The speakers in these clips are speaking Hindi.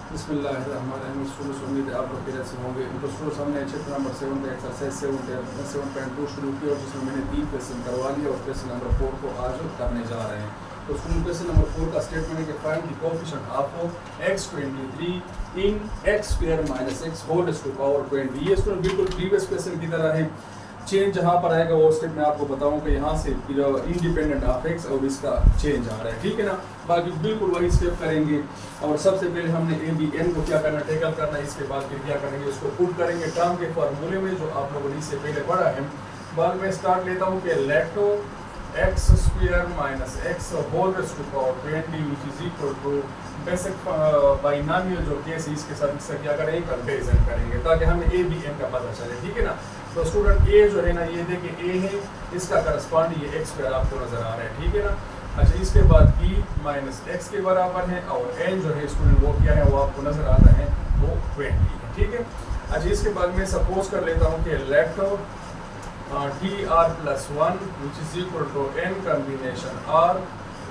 बिस्मिल्लाहिर्रहमानिर्रहीम। स्टूडेंट्स, उम्मीद है आप लोग खैरियत से होंगे। तो स्टूडेंट्स, हमने चैप्टर नंबर 7 का एक्सरसाइज 7.2 शुरू किया और जिसमें मैंने 3 क्वेश्चन करवा लिया और क्वेश्चन नंबर 4 को आज करने जा रहे हैं। तो स्टूडेंट, क्वेश्चन नंबर 4 का स्टेटमेंट है कि find the coefficient of x23 in x² - x whole raise to power 20। ये स्टूडेंट बिल्कुल प्रीवियस क्वेश्चन की तरह है। चेंज जहाँ पर आएगा वो स्टेप मैं आपको बताऊँ कि यहाँ से इंडिपेंडेंट ऑफ एक्स और इसका चेंज आ रहा है, ठीक है ना। बाकी बिल्कुल वही स्टेप करेंगे और सबसे पहले हमने ए बी एन को क्या करना, टेकल करना है। इसके बाद फिर क्या करेंगे, उसको पुट करेंगे टर्म के फार्मूले में जो आप लोगों ने इससे पहले पढ़ा है। बाद में स्टार्ट लेता हूँ कि let x² - x whole raise to power 20 which is equal to basic binomial जो केस है इसके साथ इसका क्या करेंगे, कंपेरिजन करेंगे ताकि हमें ए बी एन का पता चले, ठीक है ना। तो स्टूडेंट ए जो है ना, ये देखिए ए है, इसका करस्पॉन्ड ये x² आपको नजर आ रहा है, ठीक है ना। अच्छा, इसके बाद b - x के बराबर है और n जो है स्टूडेंट वो क्या है, वो आपको नजर आता है, वो 20 है, ठीक है। अच्छा, इसके बाद मैं सपोज कर लेता हूँ कि let tr+1 which is equal to n combination r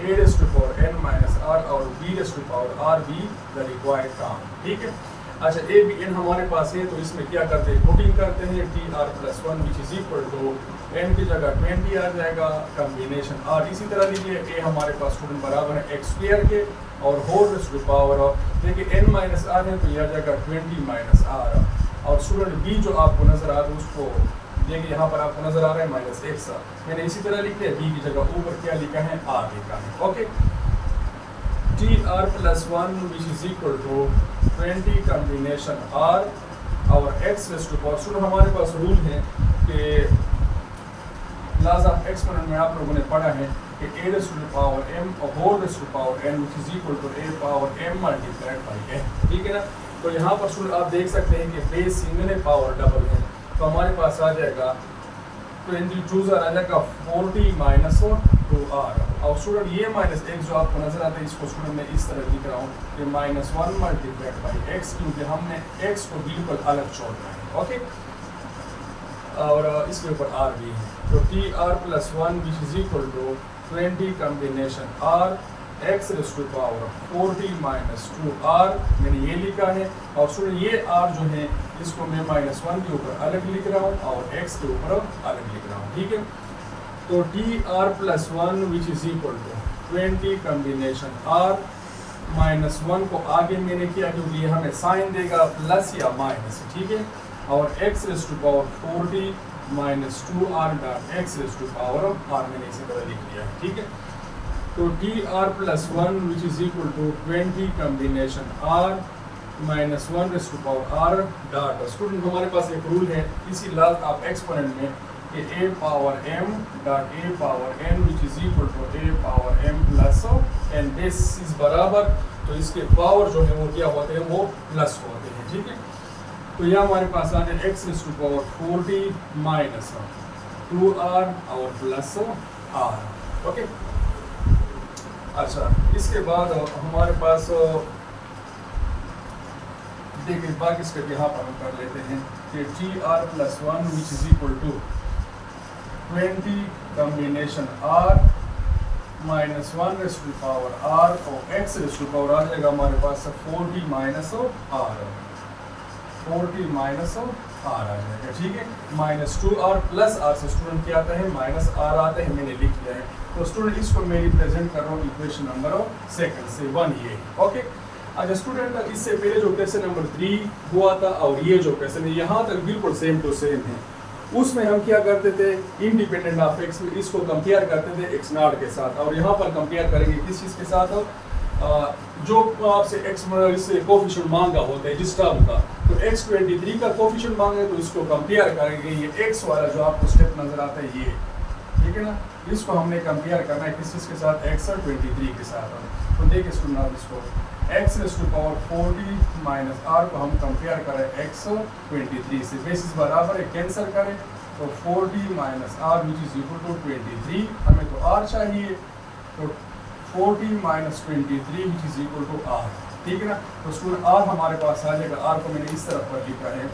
a⁻n - r और b⁻r be the required term, ठीक है। अच्छा, ए बी एन हमारे पास है तो इसमें क्या करते हैं, पुटिंग करते हैं। tr+1 which is equal to n की जगह 20 आ जाएगा, कॉम्बिनेशन r इसी तरह लीजिए। a हमारे पास स्टूडेंट बराबर है x² के और होल रेज़ टू पावर देखिए n - r है तो यह आ जाएगा 20 - r। और स्टूडेंट b जो आपको नजर आ रहा है उसको देखिए, यहाँ पर आपको नजर आ रहा है -x। मैंने इसी तरह लिख दिया, b की जगह ऊपर क्या लिखा है, r लिखा है, okay. tr+1 which is equal to 20 combination r और x raise to power. Student, हमारे पास रूल है कि लॉज ऑफ एक्सपोनेंट में आप लोगों ने पढ़ा है कि a raise to power m और whole raise to power n which is equal to a power m multiplied by n, ठीक है ना। तो यहाँ पर स्टूडेंट आप देख सकते हैं कि बेस सिंगल है, पावर डबल है, तो हमारे पास आ जाएगा 22 आ जाएगा 40 - 2r। और स्टूडेंट ये -x जो आपको नजर आता है इसको स्टूडेंट मैं इस तरह लिख रहा हूँ कि -1 मल्टीप्लाइड बाई x, क्योंकि हमने x को बिल्कुल अलग छोड़ना है, ओके। और इसके ऊपर r भी है, तो tr+1 which is equal to 20 combination r x raise to power 40 - 2r मैंने ये लिखा है। और स्टूडेंट ये r जो है इसको मैं -1 के ऊपर अलग लिख रहा हूँ और x के ऊपर अलग लिख रहा हूँ, ठीक है। तो tr+1 which is equal to 20 combination r -1 को आगे मैंने किया क्योंकि ये हमें साइन देगा प्लस या माइनस, ठीक है। और x raise to power 40 - 2r dot x raise to power r मैंने इसी तरह लिख लिया, ठीक है। तो tr+1 which is equal to 20 combination r -1 raise to power r dot. Student, हमारे पास एक रूल है इसी लॉज ऑफ एक्सपोनेंट में कि a power m dot a power n which is equal to a power m plus n। Base इस बराबर, तो इसके पावर जो है वो क्या होते हैं, वो प्लस होते हैं, ठीक है। तो यह हमारे पास आ जाए x raise to power 40 - 2r और प्लस r, ओके। अच्छा, इसके बाद हमारे पास देखिए बाकी स्टेप यहाँ पर हम कर लेते हैं कि tr+1 which is equal to 20 combination r -1 raise to power r और x रेज़ टू पावर आ जाएगा हमारे पास 40 - r, 40 - r आ जाएगा, ठीक है। -2r प्लस r से स्टूडेंट क्या आता है, -r आता है, मैंने लिख लिया है। तो स्टूडेंट इसको मैं रिप्रेजेंट कर रहा हूँ इक्वेशन नंबर 2 से 1 ये, ओके। अच्छा स्टूडेंट, इससे पहले जो क्वेश्चन नंबर 3 हुआ था और ये जो क्वेश्चन है यहाँ तक बिल्कुल सेम टू सेम है। उसमें हम क्या करते थे, इंडिपेंडेंट ऑफ एक्स में इसको कंपेयर करते थे x0 के साथ, और यहाँ पर कंपेयर करेंगे किस चीज़ के साथ, जो आपसे एक्स से कोफिशिएंट मांगा होता है जिस टर्म का। तो x23 का कोफिशिएंट मांगे तो इसको कंपेयर करेंगे ये x वाला जो आपको स्टेप नजर आता है ये, ठीक है ना। इसको हमने कंपेयर करना है किस चीज़ के साथ, x23 के साथ। तो देखिए स्टूडेंट, आप इसको x raise to power 40 - r को हम कंपेयर करें x23 से, बेसिस बराबर है, कैंसिल करें तो 40 - r which is equal to 23। हमें तो r चाहिए, तो 40 - 23 which is equal to r, ठीक है ना। तो स्टूडेंट r हमारे पास आ जाएगा, r को मैंने इस तरफ पर लिखा है।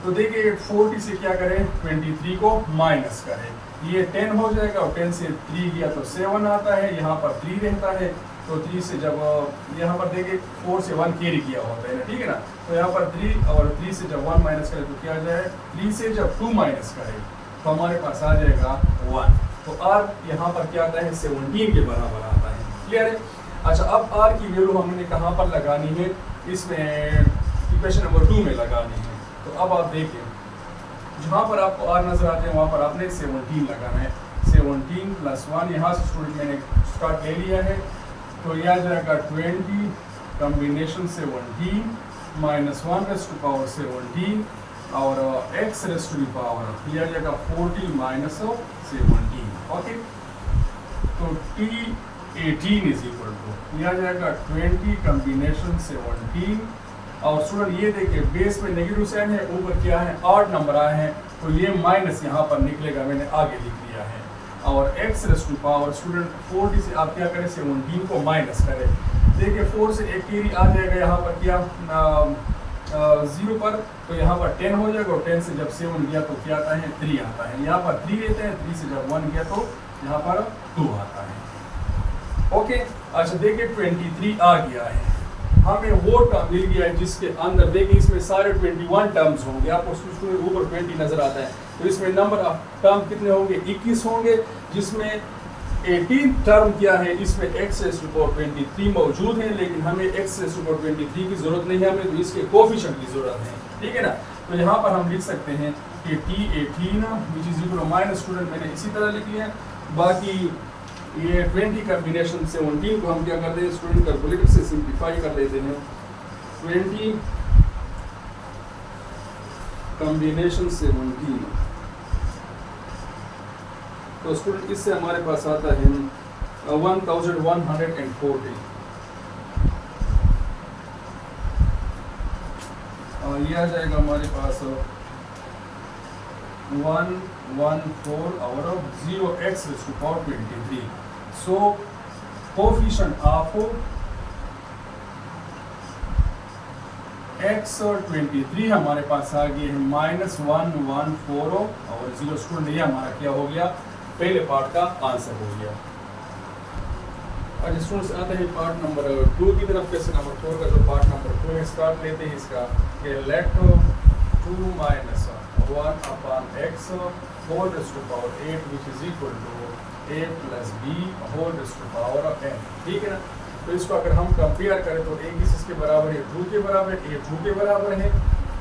तो देखिए 40 से क्या करें, 23 को माइनस करें, ये 10 हो जाएगा और 10 से 3 गया तो 7 आता है, यहाँ पर 3 रहता है। तो 3 से जब यहाँ पर देखिए 4 से 1 कैरी किया होता है ना, ठीक है ना। तो यहाँ पर 3 और 3 से जब 1 माइनस करें तो क्या आ जाए, 3 से जब 2 माइनस करें तो हमारे पास आ जाएगा 1। तो r यहाँ पर क्या आता है, 17 के बराबर आता है। क्लियर है। अच्छा, अब r की वैल्यू हमने कहाँ पर लगानी है, इसमें इक्वेशन नंबर 2 में लगानी है। तो अब आप देखिए, जहाँ पर आपको r नजर आते हैं वहाँ पर आपने 17 लगाना है। 17 प्लस 1, यहाँ से स्टूडेंट मैंने स्टार्ट ले लिया है, तो यह आ जाएगा 20 combination 17 minus 1 raise to power 17 और x रेज़ टू पावर यह आ जाएगा 40 माइनस 17। ओके, तो T18 इज इक्वल टू यह आ जाएगा 20 कॉम्बिनेशन 17 और स्टूडेंट ये देखिए बेस में नेगेटिव साइन है, ऊपर क्या है, ऑड नंबर आए हैं, तो ये माइनस यहाँ पर निकलेगा, मैंने आगे लिख दिया है। और x raise to power student 40 से आप क्या करें, 17 को माइनस करें। देखिए 4 से एक कैरी आ जाएगा यहाँ पर क्या 0 पर, तो यहाँ पर 10 हो जाएगा और 10 से जब 7 गया तो क्या आता है, 3 आता है। यहाँ पर 3 लेते हैं, 3 से जब 1 गया तो यहाँ पर 2 आता है। ओके, अच्छा देखिए 23 आ गया है, हमें वो टर्म मिल गया है जिसके अंदर देखिए इसमें सारे 21 टर्म्स होंगे, आपको ऊपर 20 नजर आता है, तो इसमें नंबर ऑफ टर्म कितने होंगे, 21 होंगे, जिसमें 18 टर्म क्या है, इसमें x रेज़ टू पावर 23 मौजूद है, लेकिन हमें x रेज़ टू पावर 23 की जरूरत नहीं है, हमें तो इसके कोफिशिएंट की जरूरत है, ठीक है ना। तो यहाँ पर हम लिख सकते हैं कि T18 which is equal to minus, student मैंने इसी तरह लिख लिया। बाकी ये 20 कॉम्बिनेशन 17 को हम क्या करते हैं, स्टूडेंट कैलकुलेटर से सिंप्लीफाई कर लेते हैं। 20 कॉम्बिनेशन 17, तो स्टूडेंट इससे हमारे पास आता है 1140। ये आ जाएगा हमारे पास 114 और 0x raise to power 23। So coefficient of x और 23 हमारे पास आ गए हैं -114 और 0। स्टूडेंट ये हमारा क्या हो गया, पहले पार्ट का आंसर हो गया। और स्टूडेंट्स आता है पार्ट नंबर 2 की तरफ। क्वेश्चन नंबर 4 का जो पार्ट नंबर 2 है, स्टार्ट लेते हैं इसका कि let 2 minus 1 upon x whole raise to power 8 which is equal to a plus b whole raise to power n, ठीक है ना। तो इसको अगर हम कंपेयर करें तो a किसके बराबर है, 2 के बराबर, a 2 के बराबर है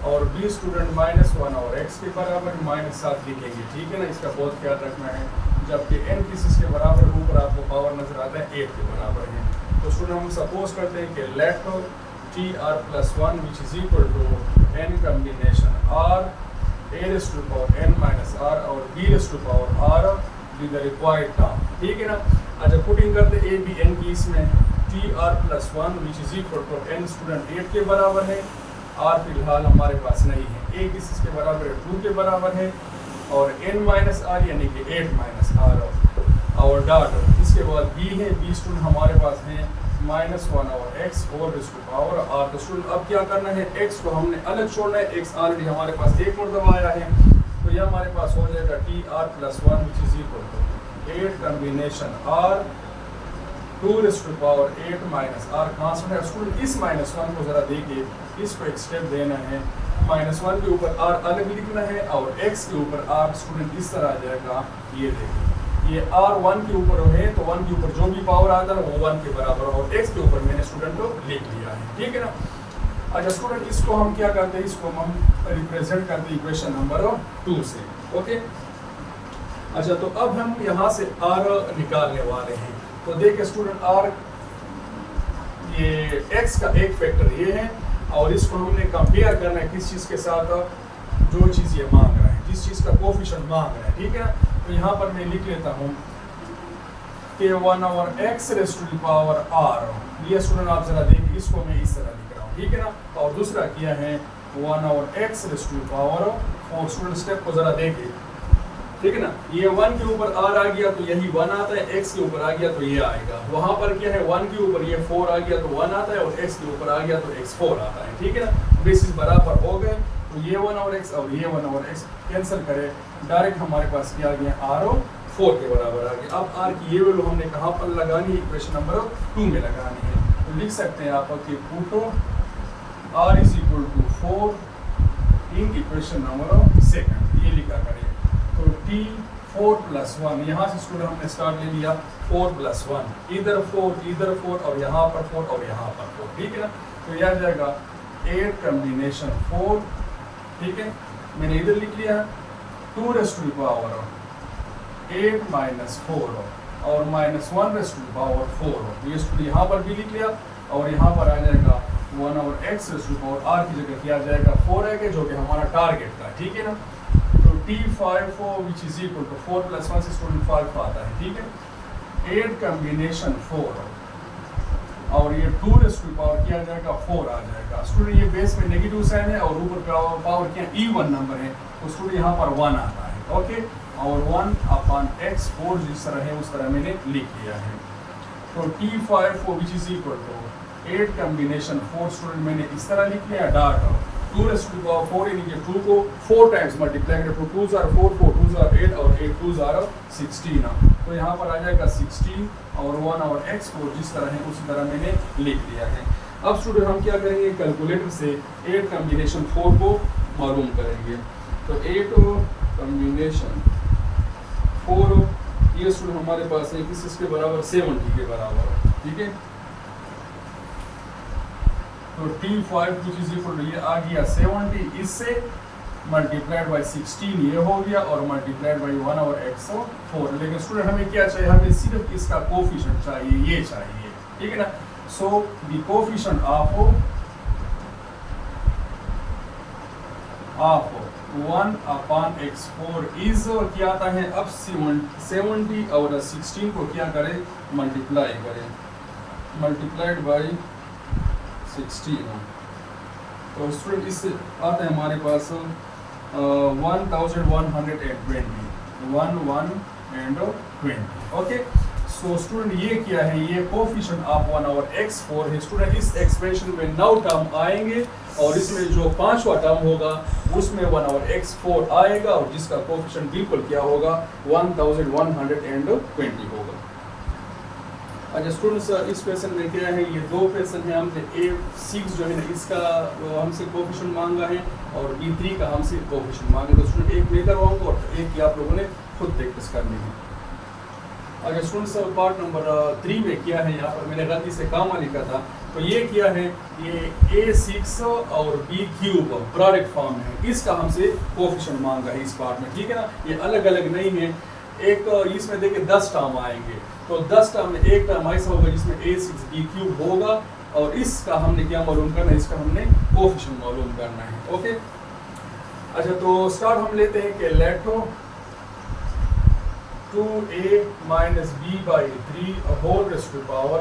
और b स्टूडेंट -1 और x के बराबर -7 लिखेंगे, ठीक है ना। इसका बहुत ख्याल रखना है, जबकि n किसके बराबर, ऊपर आपको पावर नजर आता है 8 के बराबर है। तो स्टूडेंट हम सपोज करते हैं कि let tr plus 1 which is equal to n combination r a raise to power n minus r और b raise to power r with the required term, ठीक है ना। अच्छा पुटिंग करते a b n की इसमें tr plus 1 which is equal to n student 8 के बराबर है, r फिलहाल हमारे पास नहीं है, a किसके बराबर है, 2 के बराबर है और n माइनस r यानी कि 8 माइनस r और डॉट इसके बाद b है, b स्टूडेंट हमारे पास है -1 और x whole raise to power r। तो स्टूडेंट अब क्या करना है, x को हमने अलग छोड़ना है, x ऑलरेडी हमारे पास एक मरतबा आया है, तो यह हमारे पास हो जाएगा tr plus 1 which is equal to 8 combination r 2 raise to power 8 minus r constant है। स्टूडेंट इस -1 को जरा देखिए, इसको एक स्टेप देना है, -1 के ऊपर r अलग लिखना है और x के ऊपर r स्टूडेंट इस तरह आ जाएगा। ये देखिए ये r 1 के ऊपर है, तो 1 के ऊपर जो भी पावर आता है वो 1 के बराबर और x के ऊपर मैंने स्टूडेंट को लिख लिया है, ठीक है ना। अच्छा स्टूडेंट इसको हम क्या करते हैं, इसको हम रिप्रेजेंट करते हैं इक्वेशन नंबर 2 से, ओके। अच्छा तो अब हम यहाँ से r निकालने वाले हैं, तो देखिए स्टूडेंट r ये x का एक फैक्टर ये है और इसको हमने कंपेयर करना है किस चीज़ के साथ, जो चीज़ ये मांग रहा है, जिस चीज़ का कोफिशिएंट मांग रहा है, ठीक है ना। तो यहाँ पर मैं लिख लेता हूँ कि 1 over x raise to the power r, ये स्टूडेंट आप जरा देखिए, इसको मैं इस तरह लिख रहा हूँ, ठीक है ना। और दूसरा किया है 1 over x raise to the power, और स्टूडेंट स्टेप को जरा देखिए, ठीक है ना। ये 1 के ऊपर r आ गया तो यही 1 आता है, x के ऊपर आ गया तो ये आएगा। वहाँ पर क्या है 1 के ऊपर ये 4 आ गया तो 1 आता है और x के ऊपर आ गया तो x 4 आता है, ठीक है ना। बेसिस बराबर हो गए, तो ये 1 और x और ये 1 और x कैंसिल करें, डायरेक्ट हमारे पास क्या आ गया r 4 के बराबर आ गया। अब आर की ये वैल्यू हमने कहाँ पर लगानी है, इक्वेशन नंबर 2 में लगानी है। तो लिख सकते हैं आप कि put r is equal to 4 in equation number 2, ये लिखा करें। तो टी 4 प्लस 1, यहाँ से स्टूडेंट हमने स्टार्ट ले लिया 4 प्लस 1, इधर 4 और यहाँ पर 4 और यहाँ पर 4, ठीक है ना। तो यह आ जाएगा 8 कम्बिनेशन 4, ठीक है, मैंने इधर लिख लिया 2 raise to the power 8 minus 4 और minus 1 raise to the power 4, ये स्टूडेंट यहाँ पर भी लिख लिया और यहाँ पर आ जाएगा 1 और x raise to the power r की जगह किया जाएगा 4 है, जो कि हमारा टारगेट था, ठीक है ना। तो T5 which is equal to 4 plus 1 से स्टूडेंट 5 आता है, ठीक है। 8 कम्बिनेशन 4 और ये 2 रेज़ टू द पावर किया जाएगा 4 आ जाएगा। स्टूडेंट ये बेस में नेगेटिव साइन है और ऊपर पावर क्या इवन नंबर है, तो स्टूडेंट यहाँ पर 1 आता है, ओके। और 1 अपॉन x 4 जिस तरह है उस तरह मैंने लिख लिया है। तो T5 which is equal to 8 combination 4 student मैंने इस तरह लिख लिया, dot 2 raise to the power 4 यानी कि 2 को 4 टाइम्स मल्टीप्लाई करें तो 2s are 4, 4 2s are 8 और 8 2s are 16, तो यहाँ पर आ जाएगा 16 और 1 और x 4 जिस तरह है उसी तरह मैंने लिख लिया है। अब स्टूडेंट हम क्या करेंगे, कैलकुलेटर से 8 कम्बिनेशन 4 को मालूम करेंगे। तो 8 कम्बिनेशन 4 ये स्टूडेंट हमारे पास है किस के बराबर 70 के बराबर, ठीक है। तो T5 which is equal to ये आ गया 70, इससे मल्टीप्लाइड बाई 16 ये हो गया और मल्टीप्लाइड बाई 1 और x 4। लेकिन स्टूडेंट हमें क्या चाहिए, हमें सिर्फ इसका कोफिशिएंट चाहिए, ये चाहिए, ठीक है ना। So the coefficient of 1 upon x4 is क्या आता है, अब 70 और 16 को क्या करें, मल्टीप्लाई करें, मल्टीप्लाइड बाई 16। तो स्टूडेंट इससे आता है हमारे पास 1120, ओके। सो स्टूडेंट ये क्या है, ये कोफिशिएंट ऑफ 1 और x4 है। स्टूडेंट इस एक्सप्रेशन में 9 टर्म आएंगे और इसमें जो 5वां टर्म होगा उसमें 1 और x4 आएगा और जिसका कोफिशिएंट बिल्कुल क्या होगा 1120 होगा। अच्छा स्टूडेंट्स इस क्वेश्चन में क्या है, ये 2 क्वेश्चन है, हमसे A6 जो है ना इसका हमसे कोफिशिएंट मांगा है और B3 का हमसे कोफिशिएंट मांगा है। तो स्टूडेंट एक मैं करवाऊंगा और एक की आप लोगों ने खुद प्रैक्टिस करनी है। अच्छा स्टूडेंट्स पार्ट नंबर 3 में क्या है, यहाँ पर मैंने गलती से कामा लिखा था, तो ये क्या है, ये A6 और B3 प्रोडक्ट फॉर्म है, इसका हमसे कोफिशिएंट मांगा है इस पार्ट में, ठीक है ना। ये अलग अलग नहीं है, एक इसमें देखिए 10 टर्म आएंगे, तो 10 टर्म में एक टर्म ऐसा होगा जिसमें A6 B3 होगा और इसका हमने क्या मालूम करना है, इसका हमने कोफिशिएंट मालूम करना है, ओके। अच्छा तो स्टार्ट हम लेते हैं कि let 2a minus b by 3 whole raise to power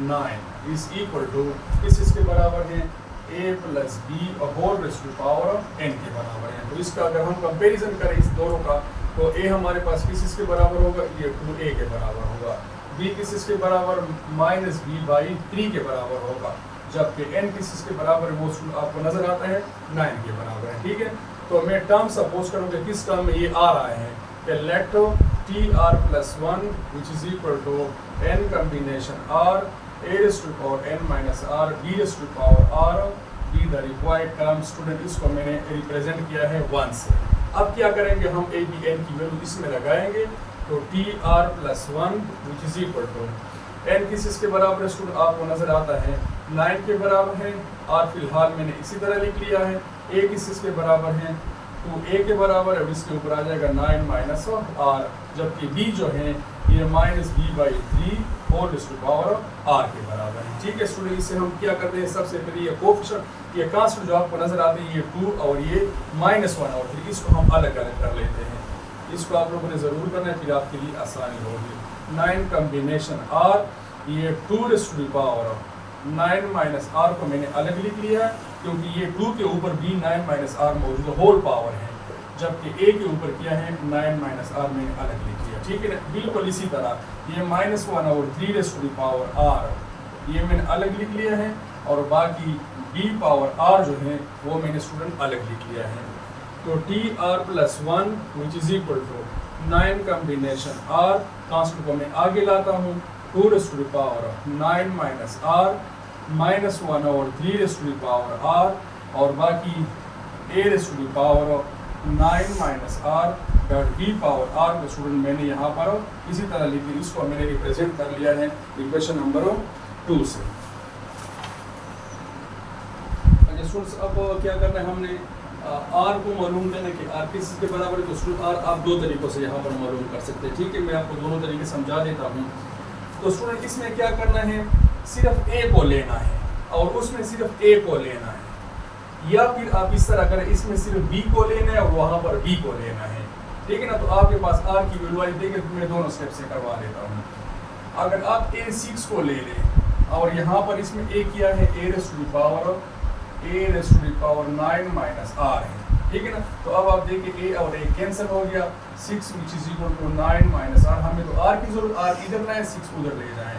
9 is equal to इसके बराबर है a plus b whole raise to power n के बराबर है। तो इसका अगर हम कंपैरिजन करें इस दोनों का, तो a हमारे पास किस के बराबर होगा, ये 2a के बराबर होगा, b किस के बराबर माइनस b बाई 3 के बराबर होगा, जबकि n किस के बराबर है वो आपको नजर आता है 9 के बराबर है, ठीक है। तो मैं टर्म सपोज करूँगा किस टर्म में ये आ रहा है कि let tr plus 1 which is equal to n combination r a raised to power n minus r b raised to power r be the required term। Student इसको मैंने रिप्रेजेंट किया है 1 से। अब क्या करेंगे, हम a b n की वैल्यू इसमें लगाएंगे, तो tr plus 1 which is equal to n किसके बराबर है स्टूडेंट, आपको नजर आता है 9 के बराबर है, r फिलहाल मैंने इसी तरह लिख लिया है, a किसके बराबर है, तो a के बराबर है, इसके ऊपर आ जाएगा 9 माइनस r, जबकि b जो है ये minus b by 3 whole raise to power r के बराबर है, ठीक है। स्टूडेंट इससे हम क्या करते हैं, सबसे पहले ये कोफिशिएंट ये कांस्टेंट जो आपको नजर आते हैं ये 2 और ये -1 और 3, इसको हम अलग अलग कर लेते हैं, इसको आप लोगों ने ज़रूर करना है, फिर आपके लिए आसानी होगी। 9 कम्बिनेशन r, ये 2 raise to power 9 minus r को मैंने अलग लिख लिया है क्योंकि ये 2 के ऊपर भी 9 माइनस r मौजूद है, होल पावर है, जबकि a के ऊपर क्या है 9 माइनस r मैंने अलग लिख लिया, ठीक है ना। बिल्कुल इसी तरह ये -1 और 3 रेज़ टू पावर r ये मैंने अलग लिख लिया है और बाकी b पावर r जो है वो मैंने स्टूडेंट अलग लिख लिया है। तो tr plus 1 which is equal to 9 combination r, constant को मैं आगे लाता हूँ, 2 raise to the power 9 minus r minus 1 और 3 raise to the power r, और बाकी a raise to the power 9 minus r dot b power r को स्टूडेंट मैंने यहाँ पर इसी तरह लिख दिया, इसको मैंने रिप्रेजेंट कर लिया है इक्वेशन नंबर 2 से। स्टूडेंट्स अब क्या करना है, हमने r को मालूम करना कि r किस के बराबर है, तो स्टूडेंट r आप दो तरीक़ों से यहाँ पर मालूम कर सकते हैं, ठीक है। मैं आपको दोनों तरीके समझा देता हूँ। तो स्टूडेंट इसमें क्या करना है, सिर्फ a को लेना है और उसमें सिर्फ a को लेना है, या फिर आप इस तरह करें, इसमें सिर्फ b को लेना है और वहाँ पर b को लेना है, ठीक है ना। तो आपके पास r की वैल्यू आई, देखिए मैं दोनों स्टेप से करवा देता हूँ। अगर आप a6 को ले लें और यहाँ पर इसमें a किया है a raise to the power 9 minus r है, ठीक है ना। तो अब आप देखिए a और a कैंसिल हो गया, 6 which is equal to 9 minus r, हमें तो r की जरूरत, r इधर लाए 6 उधर ले जाएं,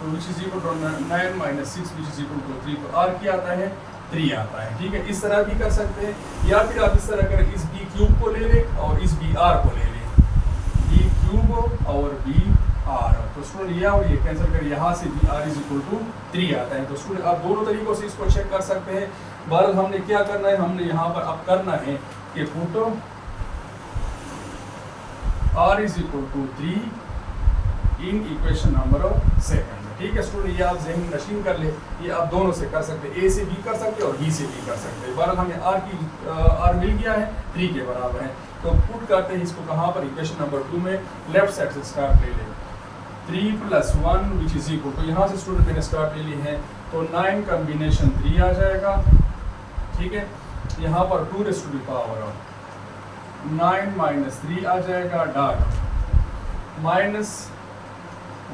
तो which is equal to 9 minus 6 which is equal to 3, तो r क्या आता है 3 आता है, ठीक है। इस तरह भी कर सकते हैं, या फिर आप इस तरह करें, इस b क्यूब को ले लें और इस br को ले लें, b क्यूब और br, तो स्टूडेंट ये और ये कैंसिल कर, यहाँ से br इज इक्वल टू 3 आता है। तो स्टूडेंट आप दोनों तरीकों से इसको चेक कर सकते हैं। बहरहाल हमने क्या करना है, हमने यहाँ पर अब करना है कि put r is equal to 3 in equation number 2, ठीक है। स्टूडेंट ये आप ज़हन नशीन कर ले, ये आप दोनों से कर सकते हैं, a से b कर सकते हैं और b से b कर सकते हैं। बहरहाल हमें r मिल गया है, 3 के बराबर है, तो पुट करते हैं इसको कहाँ पर, इक्वेशन नंबर 2 में, लेफ्ट साइड से स्टार्ट ले लें, 3 + 1 विच इज इक्वल टू, यहाँ से स्टूडेंट मैंने स्टार्ट ले ली है, तो 9 कॉम्बिनेशन 3 आ जाएगा, ठीक है। यहाँ पर 2 raise to the power 9 minus 3 आ जाएगा, डॉट माइनस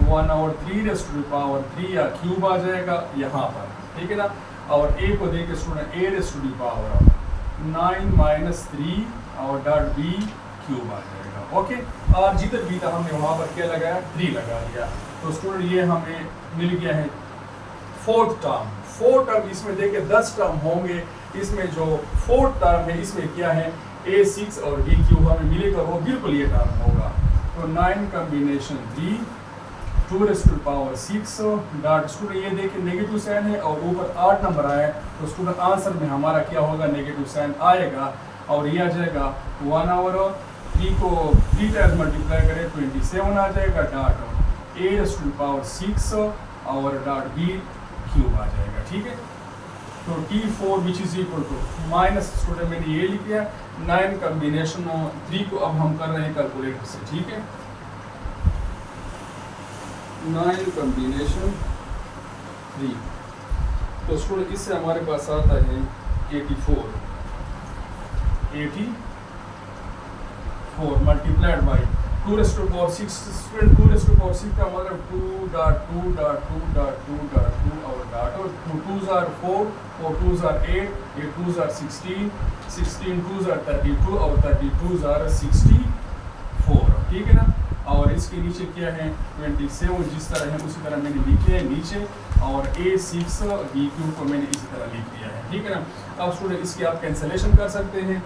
1 और 3 रेज़ टू द पावर 3 या क्यूब आ जाएगा यहाँ पर, ठीक है ना। और a को देके student a raise to the power 9 minus 3 और डॉट b क्यूब आ जाएगा, ओके। और जिधर भी था हमने वहाँ पर क्या लगाया, 3 लगा दिया, तो स्टूडेंट ये हमें मिल गया है 4th टर्म। 4 टर्म इसमें देखिए 10 टर्म होंगे, इसमें जो 4th टर्म है इसमें क्या है, a6 और b क्यूब हमें मिलेगा, वो बिल्कुल ये टर्म होगा। तो 9 combination 3 2 raise to the power 6 dot, student ये देखिए नेगेटिव साइन है और ऊपर 8 नंबर आया है, तो स्टूडेंट आंसर में हमारा क्या होगा, नेगेटिव साइन आएगा, और ये आ जाएगा 1 और 3 को 3 टाइम्स मल्टीप्लाई करें 27 आ जाएगा, dot a raise to the power 6 और डॉट b क्यूब आ जाएगा, ठीक है। तो T4 which is equal to minus, student मैंने ये लिख दिया, 9 कॉम्बिनेशन 3 को अब हम कर रहे हैं कैलकुलेटर से, ठीक है। 9 कॉम्बिनेशन 3, तो स्टूडेंट इससे हमारे पास आता है 84 multiplied by 2 raise to the power 6, student 2 raise to the power 6 का मतलब 2.2.2.2.2 और डॉट, और 2 2s are 4, 4 2s are 8, 8 2s are 16, 16 2s are 32 और 32s are 64, ठीक है ना। और इसके नीचे क्या है 27, जिस तरह है उसी तरह मैंने लिखे है नीचे, और a6 b क्यूब को मैंने इसी तरह लिख दिया है, ठीक है ना। अब स्टूडेंट इसकी आप कैंसलेशन कर सकते हैं,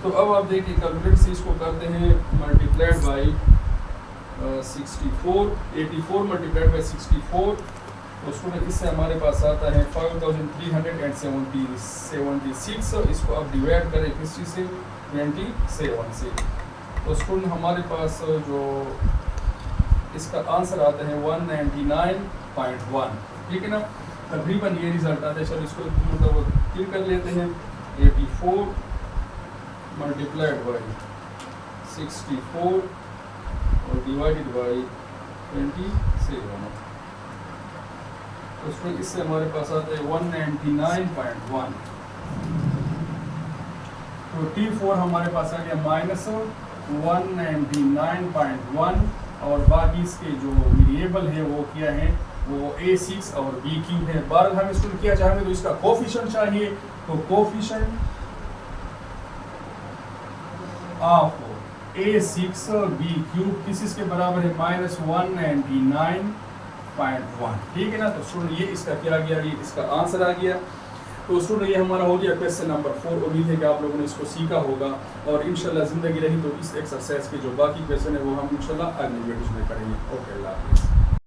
तो अब आप देखिए कैलकुलेटर से इसको करते हैं, मल्टीप्लाइड बाई 64, 84 मल्टीप्लाइड बाई 64, तो स्टूडेंट इससे हमारे पास आता है 5376, इसको आप डिवाइड करें किस चीज़ से, 27 से, तो स्टूडेंट हमारे पास जो इसका आंसर आता है 199.1, ठीक है ना। तकरीबन ये रिजल्ट आता है। चलो इसको मतलब क्लिक कर लेते हैं, 84 मल्टीप्लाइड बाई 64 और डिवाइडेड बाई 27, तो उसमें इससे हमारे पास आता है 199.1। तो T4 हमारे पास आ गया माइनस 199.1, और बाकी इसके जो वेरिएबल है वो क्या है, वो a6 और b क्यूब है। बहरहाल हम इसको क्या चाहेंगे, तो इसका कोफिशिएंट चाहिए, तो coefficient of a6 b cube किस इसके बराबर है, माइनस 199.1, ठीक है ना। तो स्टूडेंट ये इसका क्या आ गया, ये इसका आंसर आ गया। तो स्टूडेंट ये हमारा हो गया क्वेश्चन नंबर 4। उम्मीद है कि आप लोगों ने इसको सीखा होगा और इंशाल्लाह ज़िंदगी रही तो इस एक्सरसाइज के जो बाकी क्वेश्चन है वो हम इंशाल्लाह अगली वीडियो में करेंगे। ओके, अल्लाह हाफ़िज़।